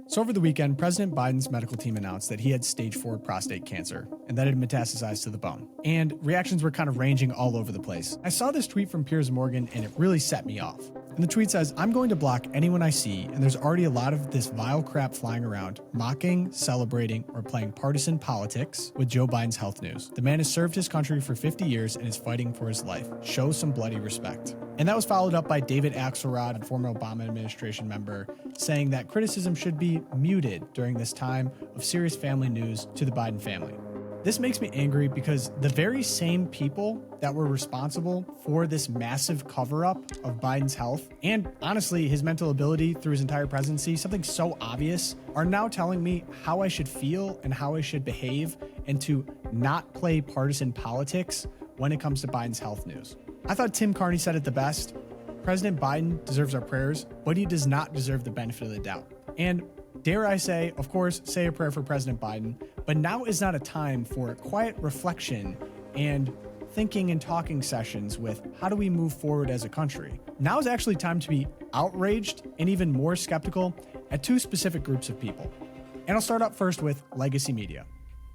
So over the weekend, President Biden's medical team announced that he had stage 4 prostate cancer and that it had metastasized to the bone. And reactions were kind of ranging all over the place. I saw this tweet from Piers Morgan and it really set me off. And the tweet says, "I'm going to block anyone I see, and there's already a lot of this vile crap flying around, mocking, celebrating, or playing partisan politics with Joe Biden's health news. The man has served his country for 50 years and is fighting for his life. Show some bloody respect." And that was followed up by David Axelrod, a former Obama administration member, saying that criticism should be muted during this time of serious family news to the Biden family. This makes me angry because the very same people that were responsible for this massive cover-up of Biden's health and honestly his mental ability through his entire presidency, something so obvious, are now telling me how I should feel and how I should behave and to not play partisan politics when it comes to Biden's health news. I thought Tim Carney said it the best. President Biden deserves our prayers, but he does not deserve the benefit of the doubt. And dare I say, of course, say a prayer for President Biden, but now is not a time for quiet reflection and thinking and talking sessions with how do we move forward as a country. Now is actually time to be outraged and even more skeptical at two specific groups of people. And I'll start up first with legacy media.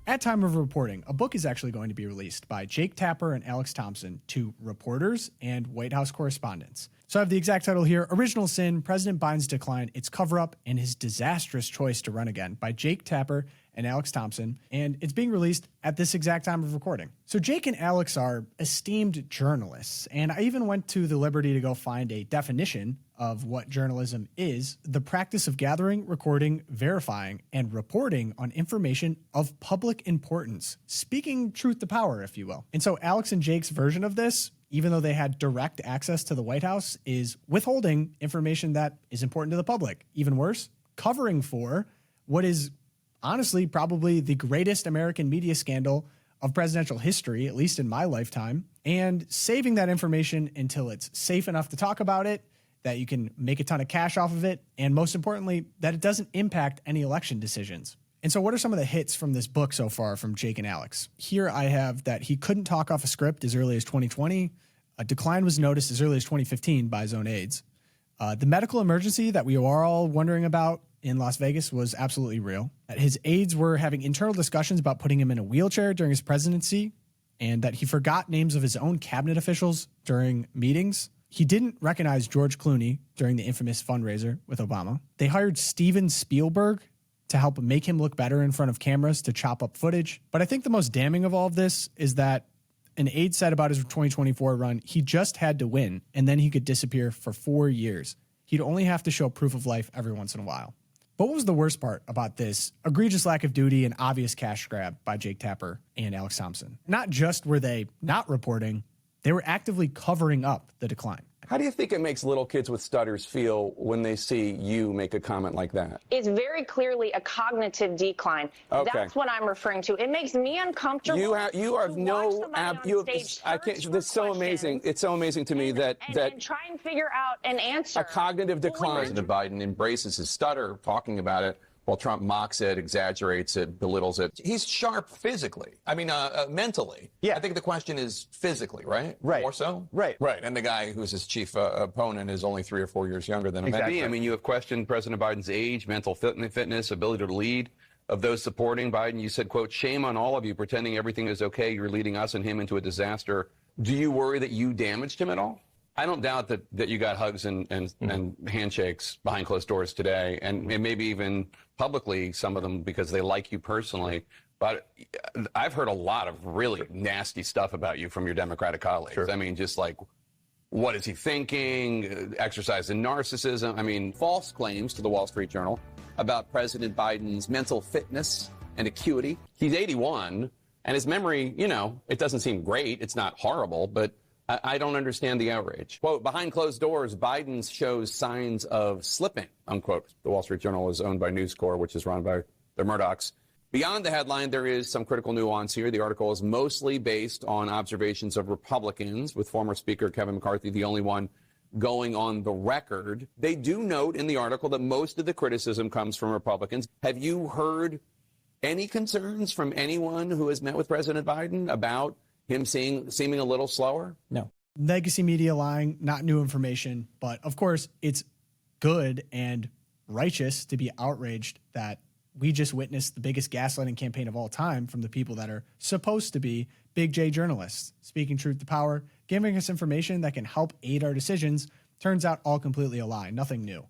At time of reporting, a book is actually going to be released by Jake Tapper and Alex Thompson to reporters and White House correspondents. So I have the exact title here: Original Sin, President Biden's Decline, Its Cover-Up, and His Disastrous Choice to Run Again by Jake Tapper and Alex Thompson, and it's being released at this exact time of recording. So Jake and Alex are esteemed journalists, and I even went to the liberty to go find a definition of what journalism is: the practice of gathering, recording, verifying, and reporting on information of public importance, speaking truth to power, if you will. And so Alex and Jake's version of this, even though they had direct access to the White House, is withholding information that is important to the public. Even worse, covering for what is honestly probably the greatest American media scandal of presidential history, at least in my lifetime, and saving that information until it's safe enough to talk about it, that you can make a ton of cash off of it, and most importantly, that it doesn't impact any election decisions. And so what are some of the hits from this book so far from Jake and Alex? Here I have that he couldn't talk off a script as early as 2020. A decline was noticed as early as 2015 by his own aides. The medical emergency that we are all wondering about in Las Vegas was absolutely real. His aides were having internal discussions about putting him in a wheelchair during his presidency, and that he forgot names of his own cabinet officials during meetings. He didn't recognize George Clooney during the infamous fundraiser with Obama. They hired Steven Spielberg to help make him look better in front of cameras to chop up footage. But I think the most damning of all of this is that an aide said about his 2024 run, he just had to win, and then he could disappear for 4 years. He'd only have to show proof of life every once in a while. But what was the worst part about this egregious lack of duty and obvious cash grab by Jake Tapper and Alex Thompson? Not just were they not reporting, they were actively covering up the decline. How do you think it makes little kids with stutters feel when they see you make a comment like that? It's very clearly a cognitive decline. Okay. That's what I'm referring to. It makes me uncomfortable. You have no I can't. That's so amazing. It's so amazing to me that try and figure out an answer. A cognitive decline. President Biden embraces his stutter, talking about it, while Trump mocks it, exaggerates it, belittles it. He's sharp physically. I mean, mentally. Yeah. I think the question is physically, right? Right. More so? Right. Right. And the guy who's his chief opponent is only 3 or 4 years younger than him. Exactly. I mean, you have questioned President Biden's age, mental fitness, ability to lead. Of those supporting Biden, you said, quote, "Shame on all of you pretending everything is okay. You're leading us and him into a disaster." Do you worry that you damaged him at all? I don't doubt that you got hugs and handshakes behind closed doors today, and maybe even publicly, some of them because they like you personally. But I've heard a lot of really nasty stuff about you from your Democratic colleagues. Sure. I mean, just like, what is he thinking? Exercise in narcissism. I mean, false claims to the Wall Street Journal about President Biden's mental fitness and acuity. He's 81, and his memory, it doesn't seem great. It's not horrible, but I don't understand the outrage. Quote, "Behind closed doors, Biden shows signs of slipping," unquote. The Wall Street Journal is owned by News Corp, which is run by the Murdochs. Beyond the headline, there is some critical nuance here. The article is mostly based on observations of Republicans, with former Speaker Kevin McCarthy the only one going on the record. They do note in the article that most of the criticism comes from Republicans. Have you heard any concerns from anyone who has met with President Biden about him seeming a little slower? No. Legacy media lying, not new information, but of course it's good and righteous to be outraged that we just witnessed the biggest gaslighting campaign of all time from the people that are supposed to be big J journalists, speaking truth to power, giving us information that can help aid our decisions. Turns out all completely a lie, nothing new.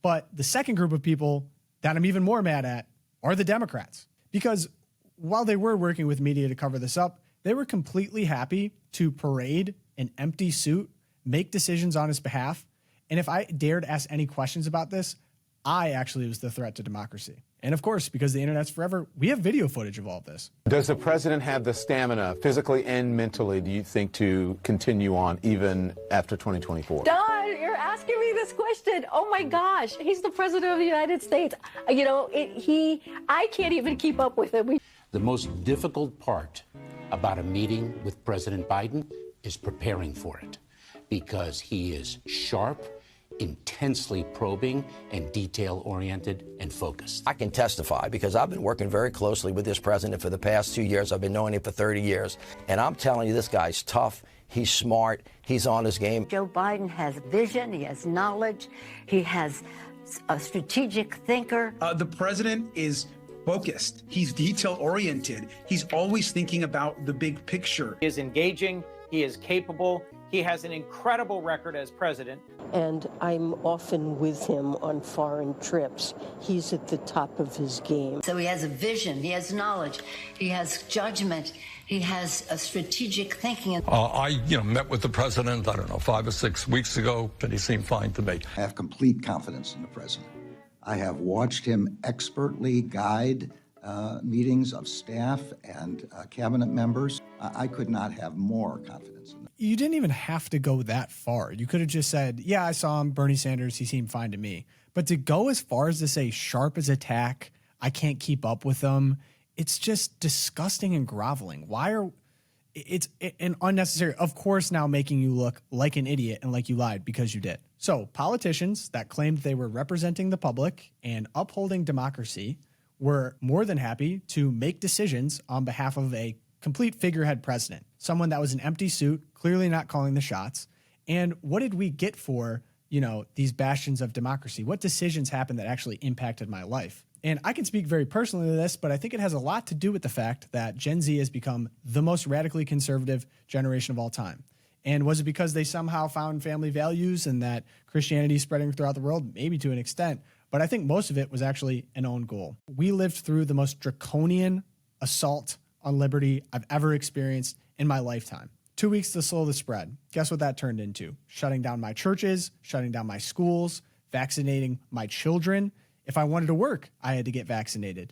But the second group of people that I'm even more mad at are the Democrats. Because while they were working with media to cover this up, they were completely happy to parade an empty suit, make decisions on his behalf. And if I dared ask any questions about this, I actually was the threat to democracy. And of course, because the internet's forever, we have video footage of all of this. Does the president have the stamina, physically and mentally, do you think, to continue on even after 2024? Don, you're asking me this question. Oh my gosh, he's the president of the United States. You know, I can't even keep up with him. The most difficult part about a meeting with President Biden is preparing for it, because he is sharp, intensely probing, and detail-oriented and focused. I can testify because I've been working very closely with this president for the past 2 years. I've been knowing him for 30 years. And I'm telling you, this guy's tough. He's smart. He's on his game. Joe Biden has vision. He has knowledge. He has a strategic thinker. The president is focused. He's detail-oriented. He's always thinking about the big picture. He is engaging. He is capable. He has an incredible record as president. And I'm often with him on foreign trips. He's at the top of his game. So he has a vision. He has knowledge. He has judgment. He has a strategic thinking. I met with the president, 5 or 6 weeks ago, and he seemed fine to me. I have complete confidence in the president. I have watched him expertly guide meetings of staff and cabinet members. I could not have more confidence in them. You didn't even have to go that far. You could have just said, yeah, I saw him, Bernie Sanders, he seemed fine to me. But to go as far as to say sharp as a tack, I can't keep up with them, it's just disgusting and groveling. It's an unnecessary, of course, now making you look like an idiot and like you lied because you did. So politicians that claimed they were representing the public and upholding democracy were more than happy to make decisions on behalf of a complete figurehead president, someone that was an empty suit, clearly not calling the shots. And what did we get for, these bastions of democracy? What decisions happened that actually impacted my life? And I can speak very personally to this, but I think it has a lot to do with the fact that Gen Z has become the most radically conservative generation of all time. And was it because they somehow found family values and that Christianity is spreading throughout the world? Maybe to an extent. But I think most of it was actually an own goal. We lived through the most draconian assault on liberty I've ever experienced in my lifetime. 2 weeks to slow the spread. Guess what that turned into? Shutting down my churches, shutting down my schools, vaccinating my children. If I wanted to work, I had to get vaccinated.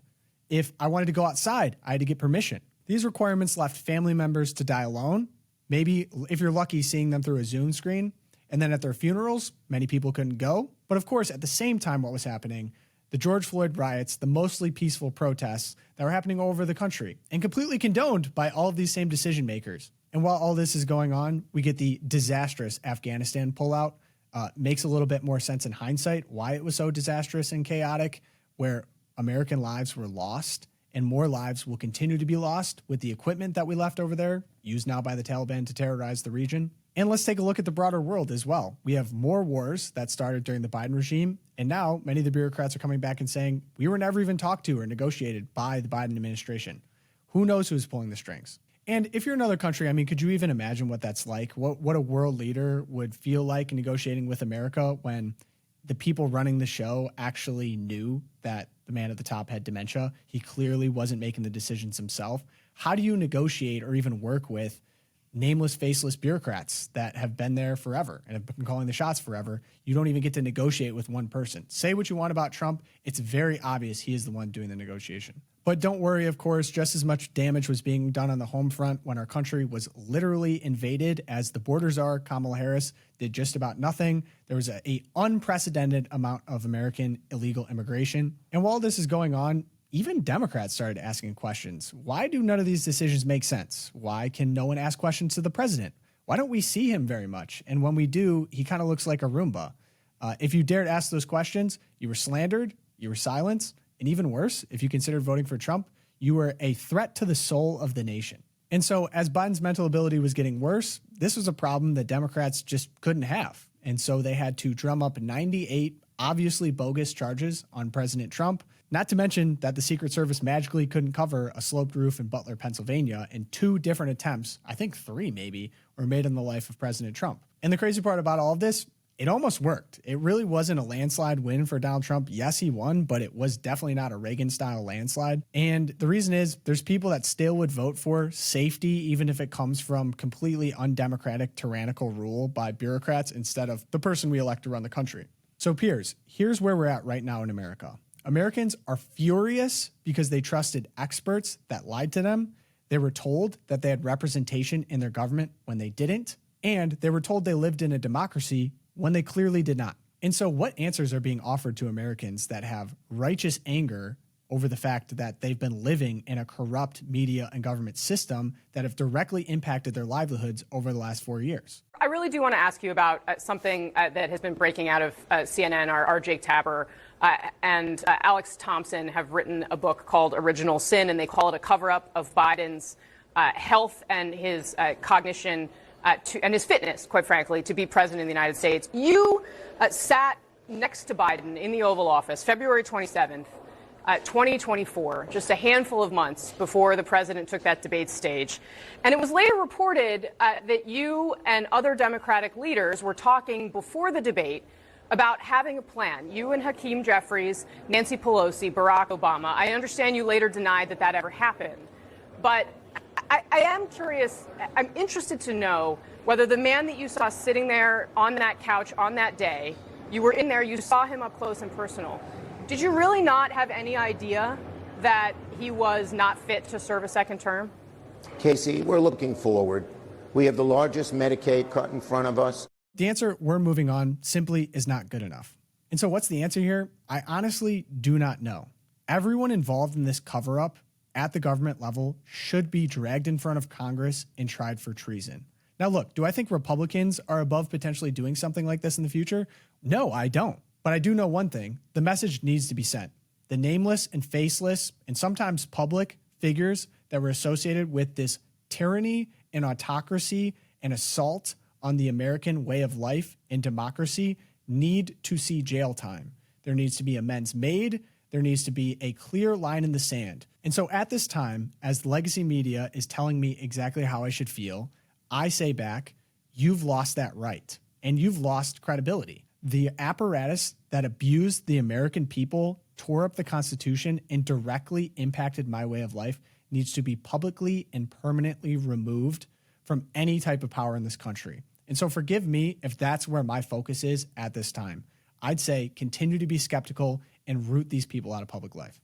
If I wanted to go outside, I had to get permission. These requirements left family members to die alone. Maybe, if you're lucky, seeing them through a Zoom screen. And then at their funerals, many people couldn't go. But of course, at the same time, what was happening? The George Floyd riots, the mostly peaceful protests that were happening all over the country and completely condoned by all of these same decision makers. And while all this is going on, we get the disastrous Afghanistan pullout. Makes a little bit more sense in hindsight why it was so disastrous and chaotic, where American lives were lost and more lives will continue to be lost with the equipment that we left over there, used now by the Taliban to terrorize the region. And let's take a look at the broader world as well. We have more wars that started during the Biden regime, and now many of the bureaucrats are coming back and saying, we were never even talked to or negotiated by the Biden administration. Who knows who's pulling the strings? And if you're another country, could you even imagine what that's like? What a world leader would feel like negotiating with America when the people running the show actually knew that the man at the top had dementia? He clearly wasn't making the decisions himself. How do you negotiate or even work with nameless, faceless bureaucrats that have been there forever and have been calling the shots forever? You don't even get to negotiate with one person. Say what you want about Trump. It's very obvious he is the one doing the negotiation. But don't worry, of course, just as much damage was being done on the home front when our country was literally invaded as the border czar, Kamala Harris, did just about nothing. There was an unprecedented amount of American illegal immigration. And while this is going on, even Democrats started asking questions. Why do none of these decisions make sense? Why can no one ask questions to the president? Why don't we see him very much? And when we do, he kind of looks like a Roomba. If you dared ask those questions, you were slandered, you were silenced, and even worse, if you considered voting for Trump, you were a threat to the soul of the nation. And so as Biden's mental ability was getting worse, this was a problem that Democrats just couldn't have. And so they had to drum up 98 obviously bogus charges on President Trump, not to mention that the Secret Service magically couldn't cover a sloped roof in Butler, Pennsylvania, and 2 different attempts, I think 3 maybe, were made on the life of President Trump. And the crazy part about all of this, it almost worked. It really wasn't a landslide win for Donald Trump. Yes, he won, but it was definitely not a Reagan-style landslide. And the reason is there's people that still would vote for safety, even if it comes from completely undemocratic, tyrannical rule by bureaucrats instead of the person we elect to run the country. So, Piers, here's where we're at right now in America. Americans are furious because they trusted experts that lied to them. They were told that they had representation in their government when they didn't. And they were told they lived in a democracy when they clearly did not. And so what answers are being offered to Americans that have righteous anger over the fact that they've been living in a corrupt media and government system that have directly impacted their livelihoods over the last 4 years? I really do want to ask you about something that has been breaking out of CNN. Our Jake Tapper and Alex Thompson have written a book called Original Sin, and they call it a cover-up of Biden's health and his cognition and his fitness, quite frankly, to be president of the United States. You sat next to Biden in the Oval Office February 27th, 2024, just a handful of months before the president took that debate stage. And it was later reported that you and other Democratic leaders were talking before the debate about having a plan. You and Hakeem Jeffries, Nancy Pelosi, Barack Obama. I understand you later denied that that ever happened. But I am curious, I'm interested to know whether the man that you saw sitting there on that couch on that day, you were in there, you saw him up close and personal. Did you really not have any idea that he was not fit to serve a second term? Casey, we're looking forward. We have the largest Medicaid cut in front of us. The answer, we're moving on, simply is not good enough. And so what's the answer here? I honestly do not know. Everyone involved in this cover-up at the government level should be dragged in front of Congress and tried for treason. Now, look, do I think Republicans are above potentially doing something like this in the future? No, I don't. But I do know one thing. The message needs to be sent. The nameless and faceless and sometimes public figures that were associated with this tyranny and autocracy and assault on the American way of life and democracy need to see jail time. There needs to be amends made. There needs to be a clear line in the sand. And so at this time, as the legacy media is telling me exactly how I should feel, I say back, you've lost that right and you've lost credibility. The apparatus that abused the American people, tore up the Constitution, and directly impacted my way of life needs to be publicly and permanently removed from any type of power in this country. And so forgive me if that's where my focus is at this time. I'd say continue to be skeptical and root these people out of public life.